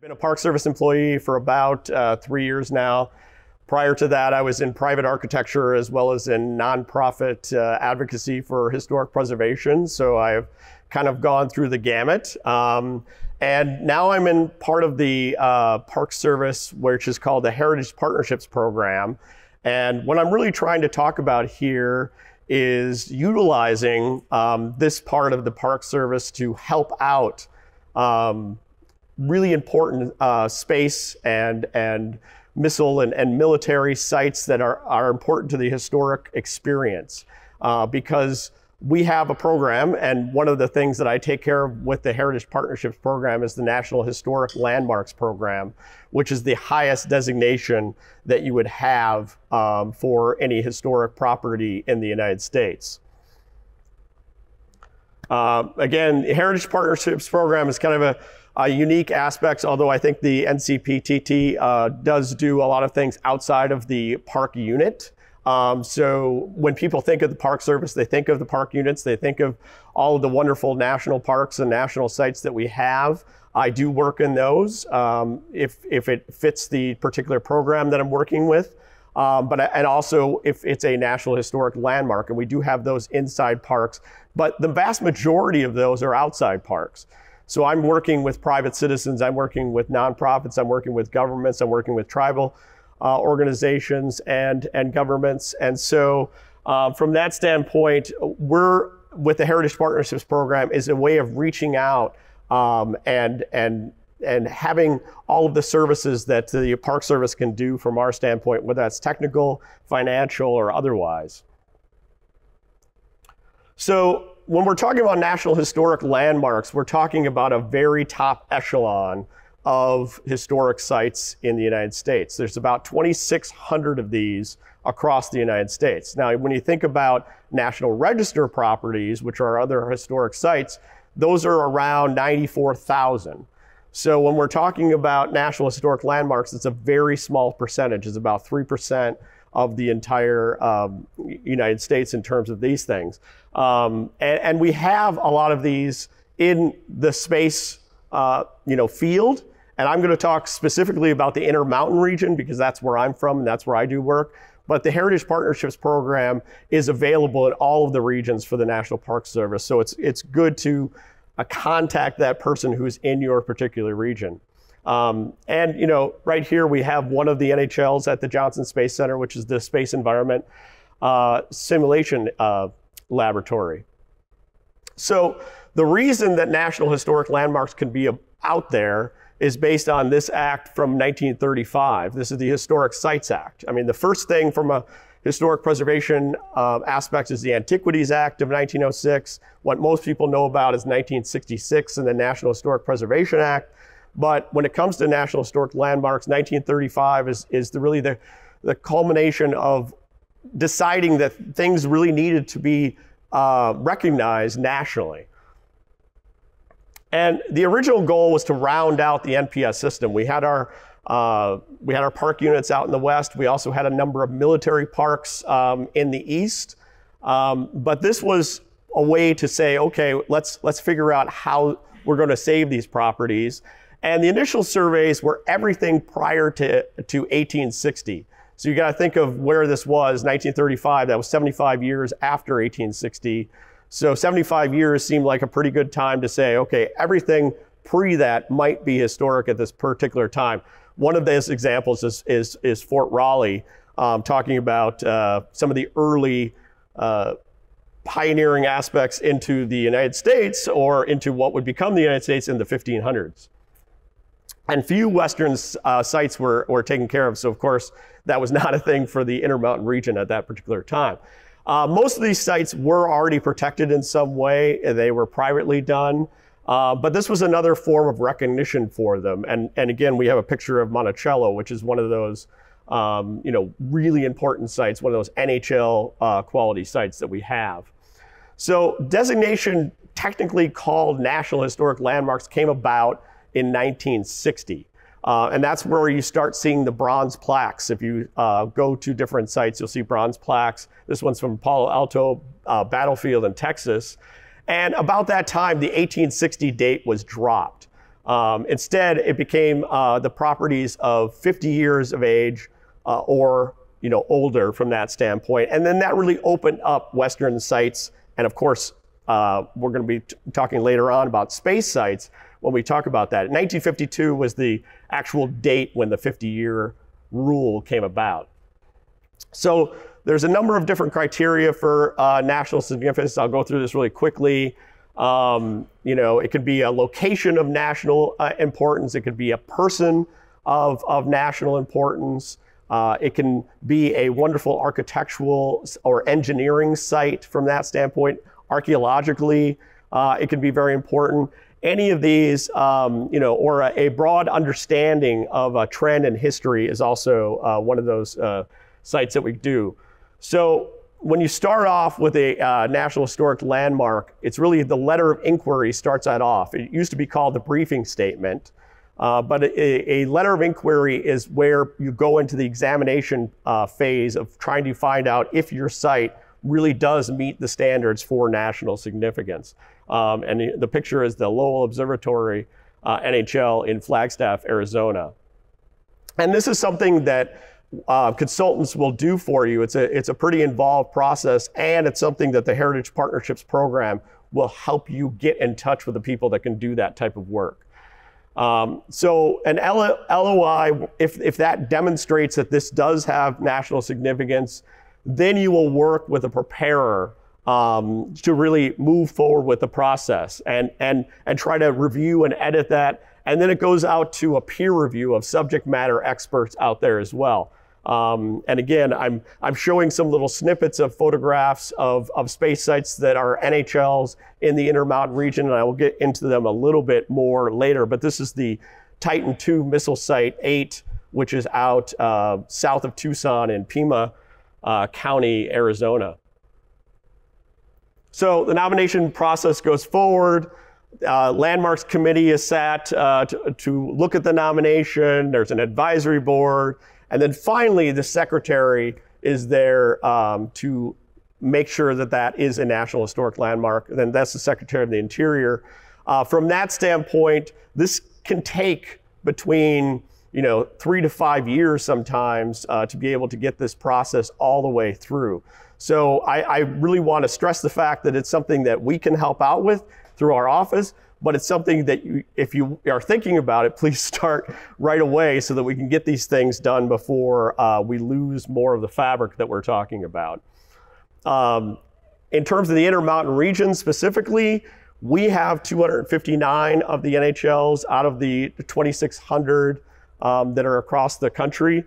Been a Park Service employee for about 3 years now. Prior to that, I was in private architecture as well as in nonprofit advocacy for historic preservation. So I've kind of gone through the gamut. And now I'm in part of the Park Service, which is called the Heritage Partnerships Program. And what I'm really trying to talk about here is utilizing this part of the Park Service to help out really important space and missile and military sites that are important to the historic experience. Because we have a program, and one of the things that I take care of with the Heritage Partnerships Program is the National Historic Landmarks Program, which is the highest designation that you would have for any historic property in the United States. Again, the Heritage Partnerships Program is kind of a unique aspect, although I think the NCPTT does do a lot of things outside of the park unit. So when people think of the Park Service, they think of the park units, they think of all of the wonderful national parks and national sites that we have. I do work in those if it fits the particular program that I'm working with. And also if it's a National Historic Landmark, and we do have those inside parks, but the vast majority of those are outside parks. So I'm working with private citizens, I'm working with nonprofits, I'm working with governments, I'm working with tribal organizations and governments. And so from that standpoint, we're with the Heritage Partnerships Program is a way of reaching out and having all of the services that the Park Service can do from our standpoint, whether that's technical, financial, or otherwise. So when we're talking about National Historic Landmarks, we're talking about a very top echelon of historic sites in the United States. There's about 2,600 of these across the United States. Now, when you think about National Register properties, which are other historic sites, those are around 94,000. So when we're talking about National Historic Landmarks, it's a very small percentage. It's about 3% of the entire United States in terms of these things. And we have a lot of these in the space field. And I'm going to talk specifically about the Intermountain region because that's where I'm from and that's where I do work. But the Heritage Partnerships Program is available in all of the regions for the National Park Service. So it's good to contact that person who's in your particular region. And right here we have one of the NHLs at the Johnson Space Center, which is the Space Environment Simulation Laboratory. So the reason that National Historic Landmarks can be out there is based on this act from 1935. This is the Historic Sites Act. I mean, the first thing from a historic preservation aspect is the Antiquities Act of 1906. What most people know about is 1966 and the National Historic Preservation Act. But when it comes to National Historic Landmarks, 1935 is really the culmination of deciding that things really needed to be recognized nationally. And the original goal was to round out the NPS system. We had our park units out in the west. We also had a number of military parks in the east. But this was a way to say, okay, let's figure out how we're going to save these properties. And the initial surveys were everything prior to 1860. So you got to think of where this was, 1935. That was 75 years after 1860. So 75 years seemed like a pretty good time to say, okay, everything pre that might be historic at this particular time. One of those examples is Fort Raleigh, talking about some of the early pioneering aspects into the United States or into what would become the United States in the 1500s. And few Western sites were taken care of. So of course, that was not a thing for the Intermountain region at that particular time. Most of these sites were already protected in some way. They were privately done. But this was another form of recognition for them. And again, we have a picture of Monticello, which is one of those really important sites, one of those NHL quality sites that we have. So designation technically called National Historic Landmarks came about in 1960. And that's where you start seeing the bronze plaques. If you go to different sites, you'll see bronze plaques. This one's from Palo Alto battlefield in Texas. And about that time, the 1860 date was dropped. Instead, it became the properties of 50 years of age or older from that standpoint. And then that really opened up Western sites. And of course, we're going to be talking later on about space sites when we talk about that. 1952 was the actual date when the 50-year rule came about. So there's a number of different criteria for national significance. I'll go through this really quickly. It could be a location of national importance. It could be a person of national importance. It can be a wonderful architectural or engineering site from that standpoint. Archaeologically, it can be very important. Any of these, or a broad understanding of a trend in history is also one of those sites that we do. So when you start off with a National Historic Landmark, it's really the letter of inquiry starts that off. It used to be called the briefing statement, but a letter of inquiry is where you go into the examination phase of trying to find out if your site really does meet the standards for national significance. And the picture is the Lowell Observatory NHL in Flagstaff, Arizona. And this is something that consultants will do for you. It's a pretty involved process, and it's something that the Heritage Partnerships Program will help you get in touch with the people that can do that type of work. So an LOI, if that demonstrates that this does have national significance, then you will work with a preparer to really move forward with the process and try to review and edit that. And then it goes out to a peer review of subject matter experts out there as well. And again, I'm showing some little snippets of photographs of space sites that are NHLs in the Intermountain region, and I will get into them a little bit more later. But this is the Titan II Missile Site 8, which is out south of Tucson in Pima County, Arizona. So the nomination process goes forward. Landmarks Committee is sat to look at the nomination. There's an advisory board. And then finally, the secretary is there to make sure that that is a National Historic Landmark. Then that's the Secretary of the Interior. From that standpoint, this can take between 3 to 5 years sometimes to be able to get this process all the way through. So I really want to stress the fact that it's something that we can help out with through our office, but it's something that if you are thinking about it, please start right away so that we can get these things done before we lose more of the fabric that we're talking about. In terms of the Intermountain region specifically, we have 259 of the NHLs out of the 2,600 that are across the country.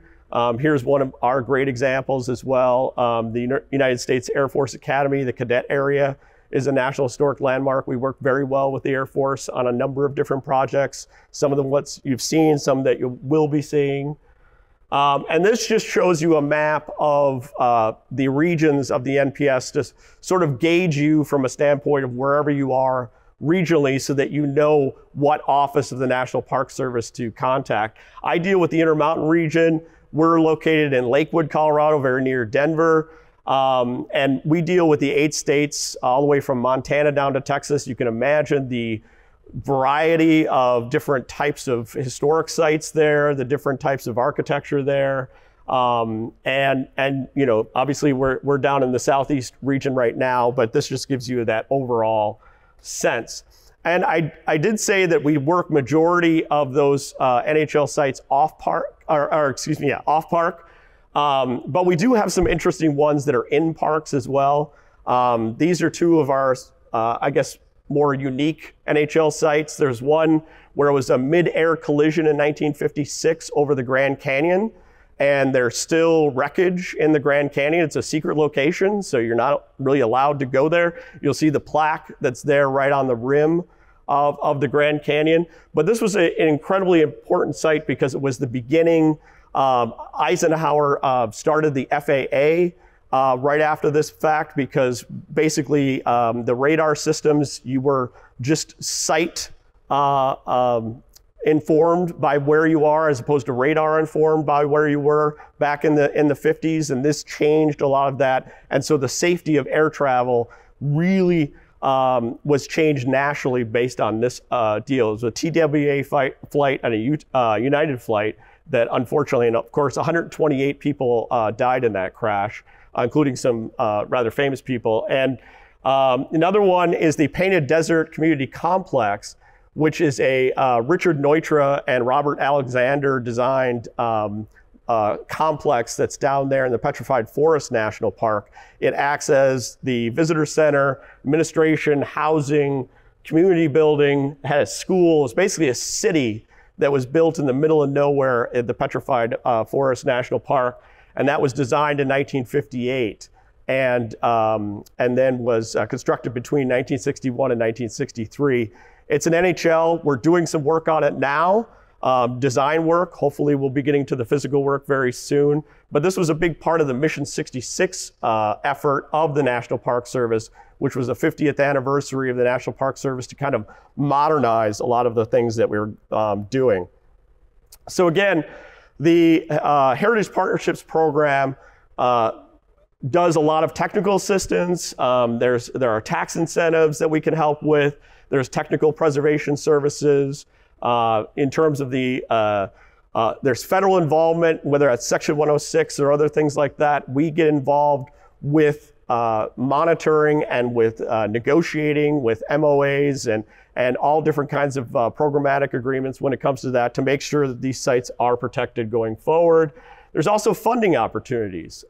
Here's one of our great examples as well. The United States Air Force Academy, the cadet area, is a National Historic Landmark. We work very well with the Air Force on a number of different projects. Some of them what you've seen, some that you will be seeing. And this just shows you a map of the regions of the NPS to sort of gauge you from a standpoint of wherever you are regionally so that you know what office of the National Park Service to contact. I deal with the Intermountain region. We're located in Lakewood, Colorado, very near Denver. And we deal with the 8 states all the way from Montana down to Texas. You can imagine the variety of different types of historic sites there, the different types of architecture there. And obviously we're down in the Southeast region right now, but this just gives you that overall sense. And I did say that we work majority of those NHL sites off park, off park. But we do have some interesting ones that are in parks as well. These are two of our, I guess, more unique NHL sites. There's one where it was a mid-air collision in 1956 over the Grand Canyon, and there's still wreckage in the Grand Canyon. It's a secret location, so you're not really allowed to go there. You'll see the plaque that's there right on the rim of the Grand Canyon. But this was an incredibly important site because it was the beginning. Eisenhower started the FAA right after this fact because basically the radar systems, you were just site informed by where you are as opposed to radar informed by where you were back in the 50s, and this changed a lot of that. And so the safety of air travel really was changed nationally based on this deal. It was a TWA flight and a United flight that unfortunately, and of course, 128 people died in that crash, including some rather famous people. And another one is the Painted Desert Community Complex, which is a Richard Neutra and Robert Alexander designed complex that's down there in the Petrified Forest National Park. It acts as the visitor center, administration, housing, community building, had a school. It's basically a city that was built in the middle of nowhere at the Petrified Forest National Park. And that was designed in 1958 and then was constructed between 1961 and 1963. It's an NHL. We're doing some work on it now. Design work. Hopefully we'll be getting to the physical work very soon. But this was a big part of the Mission 66 effort of the National Park Service, which was the 50th anniversary of the National Park Service to kind of modernize a lot of the things that we were doing. So again, the Heritage Partnerships Program does a lot of technical assistance. There are tax incentives that we can help with. There's technical preservation services. In terms of the, there's federal involvement, whether it's Section 106 or other things like that. We get involved with monitoring and with negotiating with MOAs and all different kinds of programmatic agreements when it comes to that to make sure that these sites are protected going forward. There's also funding opportunities.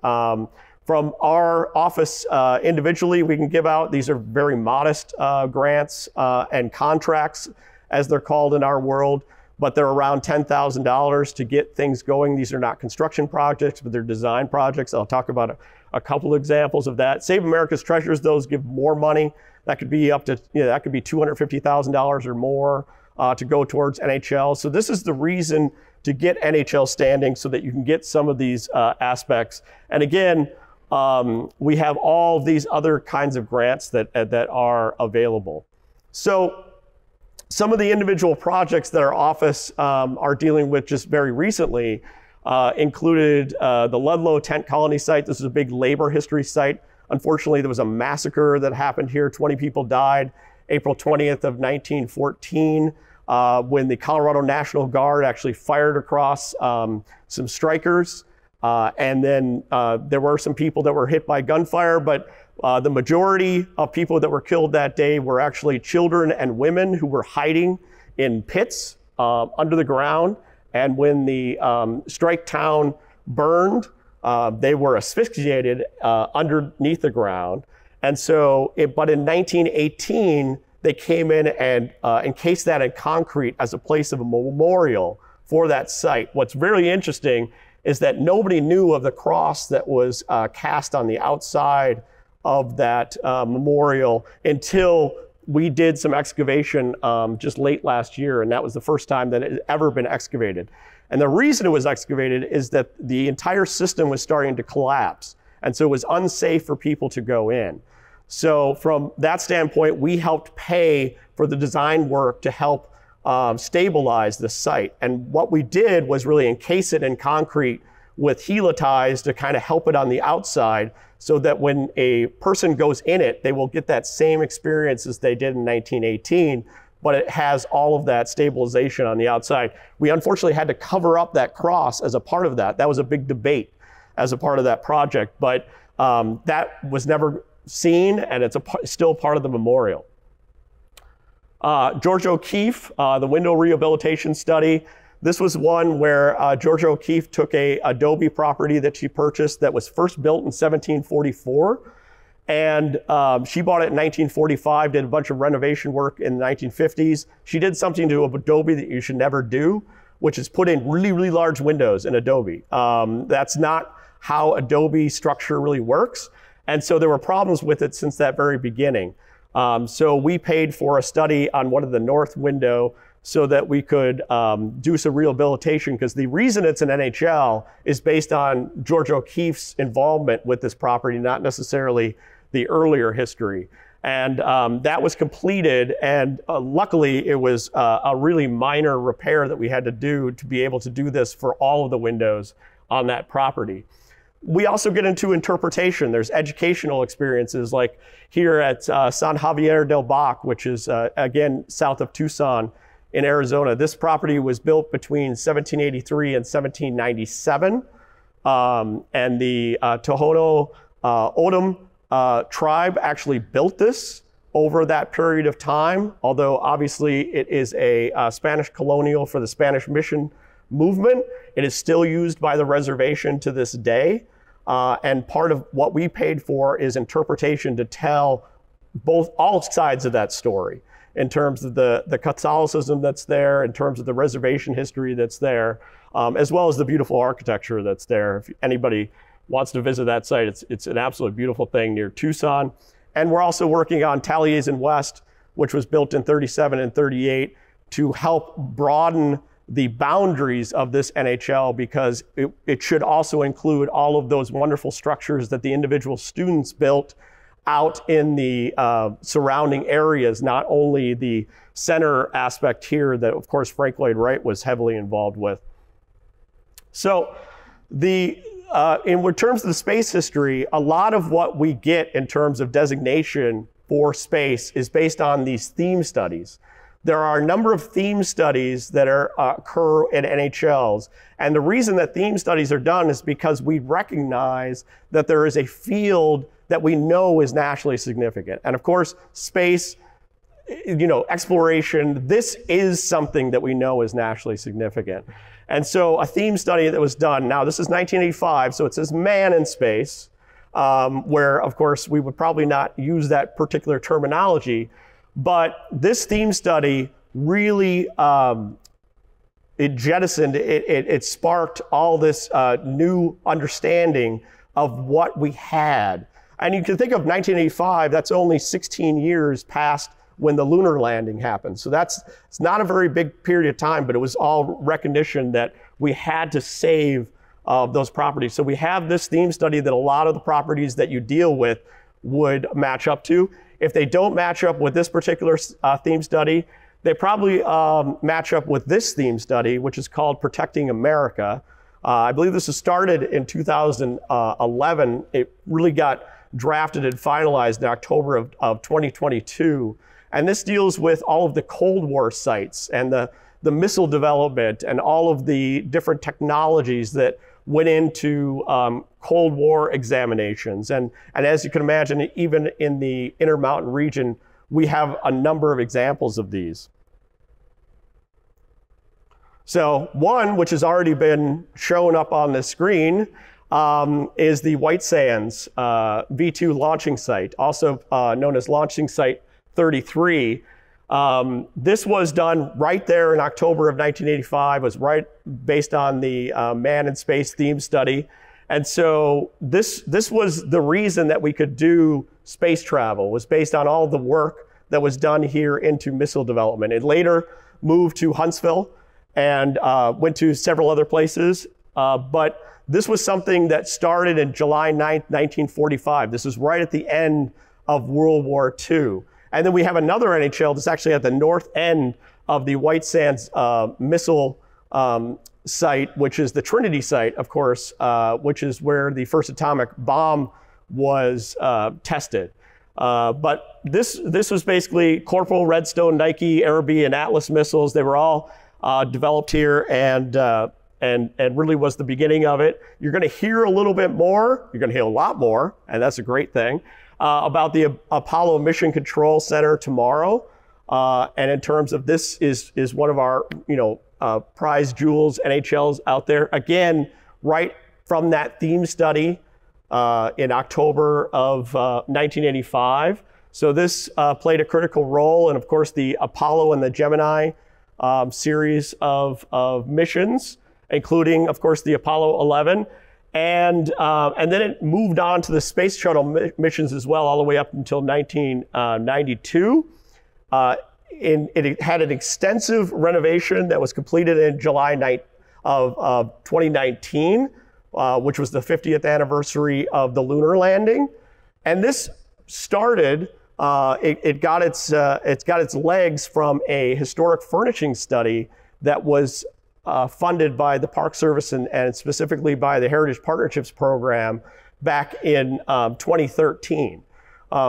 From our office individually, we can give out, these are very modest grants and contracts, as they're called in our world, but they're around $10,000 to get things going. These are not construction projects, but they're design projects. I'll talk about a couple examples of that. Save America's Treasures, those give more money. That could be up to, that could be $250,000 or more to go towards NHL. So this is the reason to get NHL standing so that you can get some of these aspects. And again, we have all of these other kinds of grants that are available. So some of the individual projects that our office are dealing with just very recently included the Ludlow Tent Colony site. This is a big labor history site. Unfortunately, there was a massacre that happened here. 20 people died April 20th of 1914 when the Colorado National Guard actually fired across some strikers. And then there were some people that were hit by gunfire, but the majority of people that were killed that day were actually children and women who were hiding in pits under the ground. And when the strike town burned, they were asphyxiated underneath the ground. And so, but in 1918, they came in and encased that in concrete as a place of a memorial for that site. What's very interesting is that nobody knew of the cross that was cast on the outside of that memorial until we did some excavation just late last year, and that was the first time that it had ever been excavated. And the reason it was excavated is that the entire system was starting to collapse, and so it was unsafe for people to go in. So from that standpoint, we helped pay for the design work to help stabilize the site. And what we did was really encase it in concrete with Hela ties to kind of help it on the outside so that when a person goes in it, they will get that same experience as they did in 1918, but it has all of that stabilization on the outside. We unfortunately had to cover up that cross as a part of that. That was a big debate as a part of that project, but that was never seen, and it's still part of the memorial. Georgia O'Keeffe, the window rehabilitation study. This was one where Georgia O'Keeffe took a Adobe property that she purchased that was first built in 1744. And she bought it in 1945, did a bunch of renovation work in the 1950s. She did something to Adobe that you should never do, which is put in really, really large windows in Adobe. That's not how Adobe structure really works. And so there were problems with it since that very beginning. So we paid for a study on one of the north window so that we could do some rehabilitation, because the reason it's an NHL is based on Georgia O'Keeffe's involvement with this property, not necessarily the earlier history. And that was completed, and luckily it was a really minor repair that we had to do to be able to do this for all of the windows on that property. we also get into interpretation. There's educational experiences like here at San Javier del Bac, which is, again, south of Tucson in Arizona. This property was built between 1783 and 1797. And the Tohono O'odham tribe actually built this over that period of time, although obviously it is a Spanish colonial for the Spanish mission movement. It is still used by the reservation to this day. And part of what we paid for is interpretation to tell all sides of that story, in terms of the Catholicism that's there, in terms of the reservation history that's there, as well as the beautiful architecture that's there. If anybody wants to visit that site, it's an absolutely beautiful thing near Tucson. And we're also working on Taliesin West, which was built in 37 and 38 to help broaden the boundaries of this NHL, because it should also include all of those wonderful structures that the individual students built out in the surrounding areas, not only the center aspect here that, of course, Frank Lloyd Wright was heavily involved with. So in terms of the space history, a lot of what we get in terms of designation for space is based on these theme studies. There are a number of theme studies that occur in NHLs. And the reason that theme studies are done is because we recognize that there is a field that we know is nationally significant. And of course, space, exploration, this is something that we know is nationally significant. And so a theme study that was done, now this is 1985, so it says man in space, where of course we would probably not use that particular terminology, but this theme study really, it jettisoned, it sparked all this new understanding of what we had. And you can think of 1985, that's only 16 years past when the lunar landing happened. So it's not a very big period of time, but it was all recognition that we had to save those properties. So we have this theme study that a lot of the properties that you deal with would match up to. If they don't match up with this particular theme study, they probably match up with this theme study, which is called Protecting America. I believe this was started in 2011. It really got drafted and finalized in October of 2022. And this deals with all of the Cold War sites and the missile development and all of the different technologies that went into Cold War examinations. And as you can imagine, even in the Intermountain region, we have a number of examples of these. So one, which has already been shown up on the screen, is the White Sands V2 launching site, also known as Launching Site 33. This was done right there in October of 1985, was right based on the Man in Space theme study. And so this was the reason that we could do space travel, was based on all the work that was done here into missile development. It later moved to Huntsville and went to several other places, but this was something that started in July 9th, 1945. This is right at the end of World War II. And then we have another NHL that's actually at the north end of the White Sands missile site, which is the Trinity site, of course, which is where the first atomic bomb was tested. But this was basically Corporal, Redstone, Nike, Aerobee, and Atlas missiles. They were all developed here and really was the beginning of it. You're going to hear a little bit more. You're going to hear a lot more, and that's a great thing, about the Apollo Mission Control Center tomorrow. And in terms of this is one of our prize jewels, NHLs out there. Again, right from that theme study in October of 1985. So this played a critical role, and of course the Apollo and the Gemini series of missions, including, of course, the Apollo 11. And then it moved on to the Space Shuttle missions as well, all the way up until 1992. It had an extensive renovation that was completed in July of 2019, which was the 50th anniversary of the lunar landing. And this started, it's got its legs from a historic furnishing study that was funded by the Park Service and specifically by the Heritage Partnerships Program back in 2013.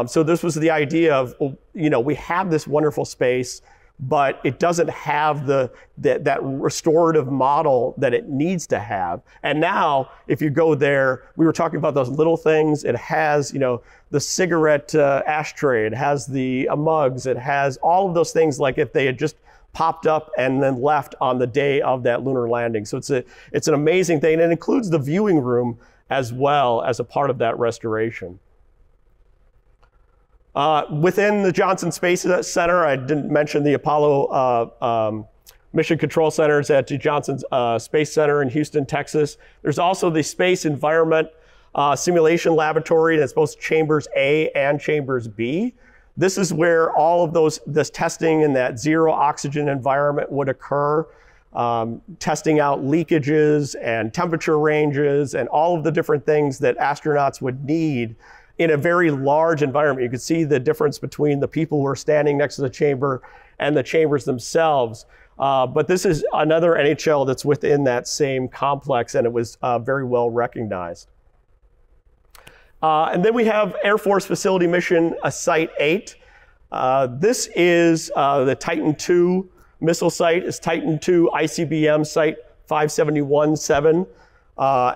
So this was the idea of, we have this wonderful space, but it doesn't have that restorative model that it needs to have. And now, if you go there, we were talking about those little things. It has, the cigarette ashtray. It has the mugs. It has all of those things like if they had just popped up and then left on the day of that lunar landing. So it's an amazing thing. And it includes the viewing room as well as a part of that restoration. Within the Johnson Space Center, I didn't mention the Apollo Mission Control Centers at the Johnson Space Center in Houston, Texas. There's also the Space Environment Simulation Laboratory. That's both Chambers A and Chambers B. This is where all of this testing in that zero oxygen environment would occur, testing out leakages and temperature ranges and all of the different things that astronauts would need in a very large environment. You can see the difference between the people who are standing next to the chamber and the chambers themselves. But this is another NHL that's within that same complex, and it was very well recognized. And then we have Air Force Facility Mission Site 8. This is the Titan II missile site. It's Titan II ICBM Site 571-7.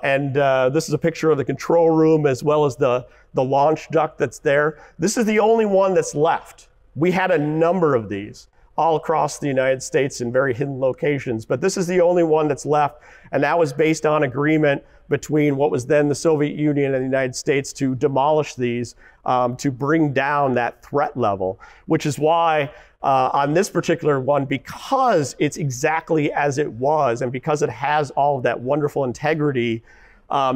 And this is a picture of the control room as well as the launch duct that's there. This is the only one that's left. We had a number of these all across the United States in very hidden locations, but this is the only one that's left, and that was based on agreement between what was then the Soviet Union and the United States to demolish these, to bring down that threat level, which is why on this particular one, because it's exactly as it was and because it has all of that wonderful integrity,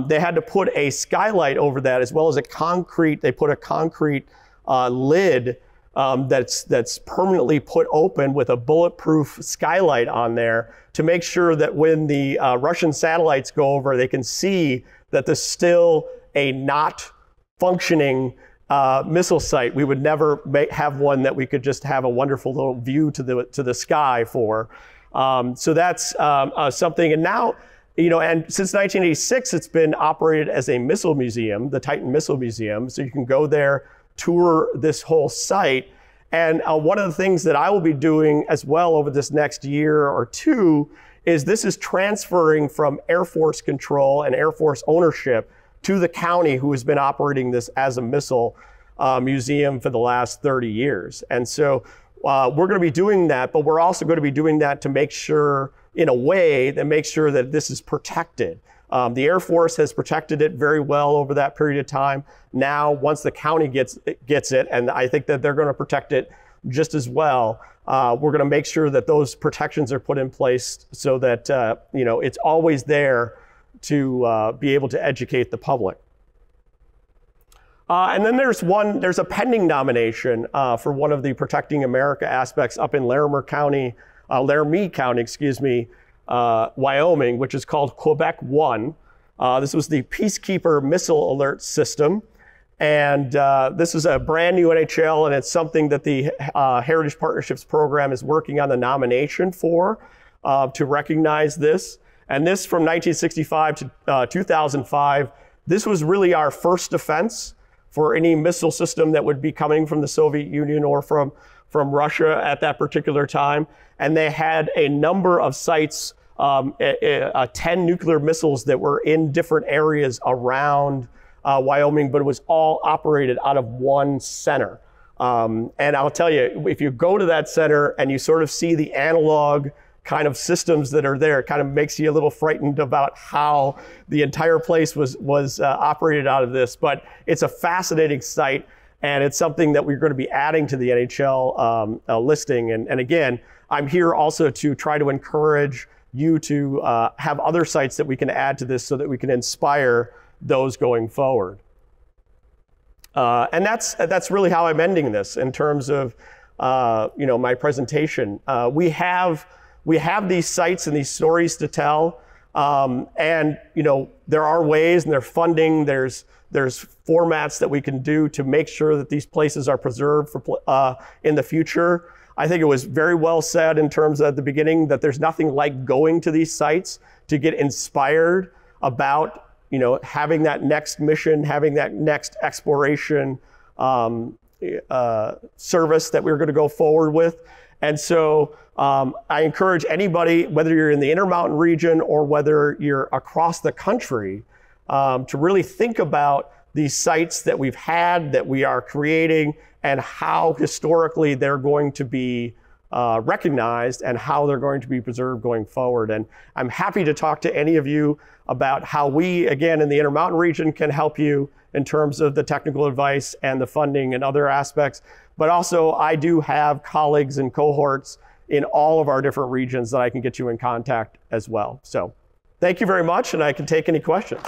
they had to put a skylight over that as well as they put a concrete lid that's permanently put open with a bulletproof skylight on there to make sure that when the Russian satellites go over, they can see that there's still a not functioning missile site. We would never have one that we could just have a wonderful little view to the sky for. So that's something. And now, and since 1986, it's been operated as a missile museum, the Titan Missile Museum. So you can go there, tour this whole site. And one of the things that I will be doing as well over this next year or two is this is transferring from Air Force control and Air Force ownership to the county who has been operating this as a missile museum for the last 30 years. And so we're going to be doing that, but we're also going to be doing that to make sure, in a way, that makes sure that this is protected. The Air Force has protected it very well over that period of time. Now, once the county gets it, and I think that they're going to protect it just as well, we're going to make sure that those protections are put in place so that it's always there to be able to educate the public. And then there's a pending nomination for one of the Protecting America aspects up in Laramie County, Wyoming, which is called Quebec One. This was the Peacekeeper Missile Alert System. And this is a brand new NHL, and it's something that the Heritage Partnerships Program is working on the nomination for to recognize this. And this from 1965 to 2005, this was really our first defense for any missile system that would be coming from the Soviet Union or from Russia at that particular time. And they had a number of sites, 10 nuclear missiles that were in different areas around Wyoming, but it was all operated out of one center. And I'll tell you, if you go to that center and you sort of see the analog kind of systems that are there, it kind of makes you a little frightened about how the entire place was operated out of this. But it's a fascinating site, and it's something that we're going to be adding to the NHL listing. And again, I'm here also to try to encourage you to have other sites that we can add to this so that we can inspire those going forward. And that's really how I'm ending this in terms of my presentation. We have these sites and these stories to tell, and there are ways and there's funding. There's formats that we can do to make sure that these places are preserved for in the future. I think it was very well said in terms of at the beginning that there's nothing like going to these sites to get inspired about, having that next mission, having that next exploration service that we're going to go forward with. And so I encourage anybody, whether you're in the Intermountain region or whether you're across the country, to really think about these sites that we've had, that we are creating, and how historically they're going to be recognized and how they're going to be preserved going forward. And I'm happy to talk to any of you about how we, again, in the Intermountain region can help you in terms of the technical advice and the funding and other aspects. But also, I do have colleagues and cohorts in all of our different regions that I can get you in contact as well. So thank you very much, and I can take any questions.